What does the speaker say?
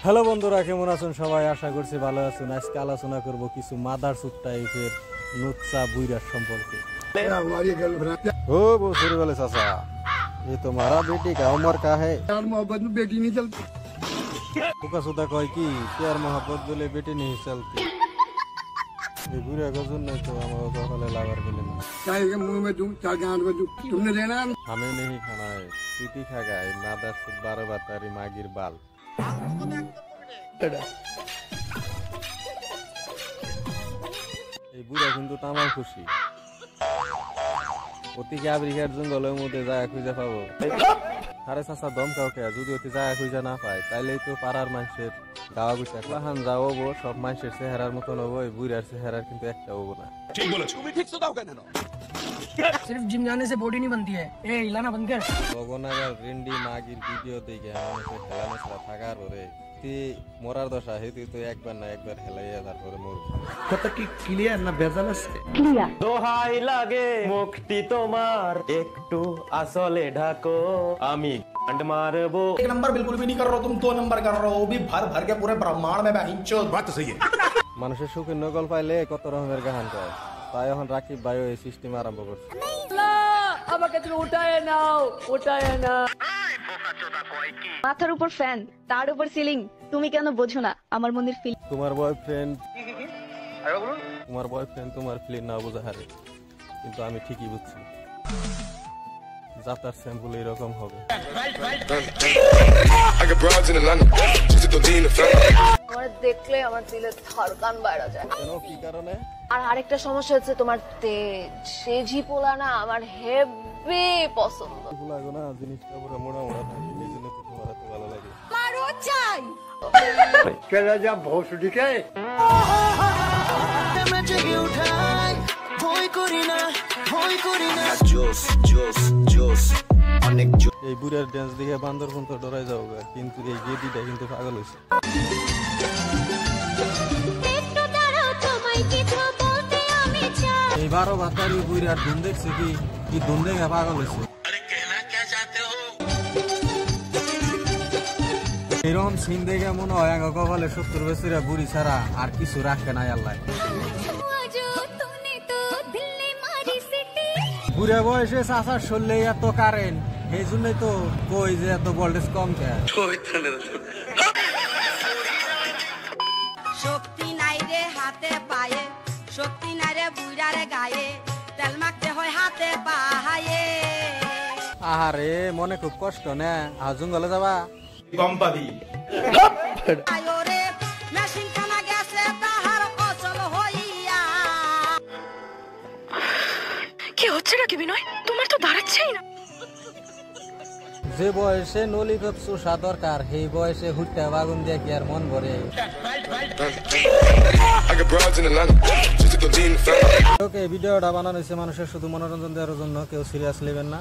Hello বন্ধুরা, কেমন আছেন সবাই? আশা করছি ভালো আছেন। আজকে আলোচনা করব কিছু মাদারচোদ টাইপের নুচ্চা বুইরার সম্পর্কে। ओ वो सूर्य वाले चाचा, ये तुम्हारा बेटी का उम्र का है? प्यार मोहब्बत में बेटी नहीं चलती। फुका सुदा कह की प्यार मोहब्बत बोले बेटी नहीं चलती। ये बुरा गजन नहीं तो हमारे को वाले लावर के लिए चाहे के मुंह में दूं, चाहे के हाथ में दूं, तुमने देना है। हमें नहीं खाना है, पीती खाएगा। ये मादारचोद 12 बातारी मागिर बाल। এই বুড়া কিন্তু তামাম খুশি। অতি কি আমেরিকার জঙ্গলের মধ্যে জায়গা খুঁজে পাবো? আরে চাচা দম কাউকে যদি অতি জায়গা খুঁজে না পায় তাইলেই তো পাড়ার মানুষের গাওয়া গুছা লাহান যাও হবো, সব মানুষের চেহারার মতন হবো। এই বুড়ার চেহারার কিন্তু একটা হবো না। ঠিক বলেছো, তুমি ঠিক সুদাও কেন? सिर्फ जिम जाने से बॉडी नहीं बनती है। ए हिलाना बंद कर। গগনাগার রেন্ডি মাগির ভিডিও দেখে মানুষের খেলানো ছাড়া থাকার পরে মরার দশা হেতু তো একবার না একবার হেলাইয়া তারপরে মরব। কথা কি ক্লিয়ার না ভেজাল আছে? দোহাই লাগে মুক্তি তোমার, একটু আসলে ঢাকো, আমি গান্ড মারবো। एक नंबर बिल्कुल भी नहीं कर रहे हो तुम, 2 नंबर कर रहे हो, वो भी भर भर के पूरे ब्रह्मांड में बहिंचोद। बात तो सही है। মানুষের সুখের নকল পাইলে কত রকমের গান কয়। তাই এখন রাকিব ভাই এই সিস্টেম আরম্ভ করছে। আমাকে তুমি উঠায় নাও, উঠায় না। মাথার উপর ফ্যান, তার উপর সিলিং, তুমি কেন বোঝো না আমার মনের ফিল? তোমার বয়ফ্রেন্ড তোমার ফিলিং না বোঝা হারে, কিন্তু আমি ঠিকই বুঝছি যাতার স্যাম্পল এরকম হবে। আমার দেখলে আমার দিলে ধড়কান বাইরে যায়। কেন, কি কারণে? আর আরেকটা সমস্যা হচ্ছে তোমার তেজ, সে ঝিপোলা না আমার হেভি পছন্দ। লাগো না জিনিসটা পুরো মোড়া মোড়া থাকে, এই জন্য তো তোমার এত ভালো লাগে। মারো চাই चला जा भोसड़ी के। এই বুড়ার ড্যান্স দেখে বান্দর পর্যন্ত ডরাই যাও, কিন্তু এই গেদিটা কিন্তু পাগল হয়েছে। এই 12 বাতারি বুড়ার ধুন দেখছে কি ধুন দেখে পাগল হয়েছে। এরকম সিন দেখে মনে হয় কপালে 70 বছরের বুড়ি ছাড়া আর কিছু রাখে নাই আল্লাহ। বুড়া বয়সে চাচার শরীরে এত কারেন্ট, এই জন্যই তো কই যে এত ভোল্টেজ কম কেন। শক্তি নাই রে হাতে পায়ে, শক্তি নাই রে বুইড়ারে গায়ে, তেল মাখতে হয় হাতে পায়ে। আহারে মনে খুব কষ্ট না, আর জঙ্গলে যাবা কম পাবি। আয়ো রে মেশিন খানা গেছে তাহার অচল হইয়া। কি হচ্ছে নাকি বিনয়? তোমার তো দাঁড়াচ্ছেই না। যে বয়সে নলিপপ চোষা দরকার, সেই বয়সে হুট্টা বাগুন দিয়ে কি আর মন ভরে? ভিডিওটা বানানো হয়েছে মানুষের শুধু মনোরঞ্জন দেওয়ার জন্য, কেউ সিরিয়াস নেবেন না।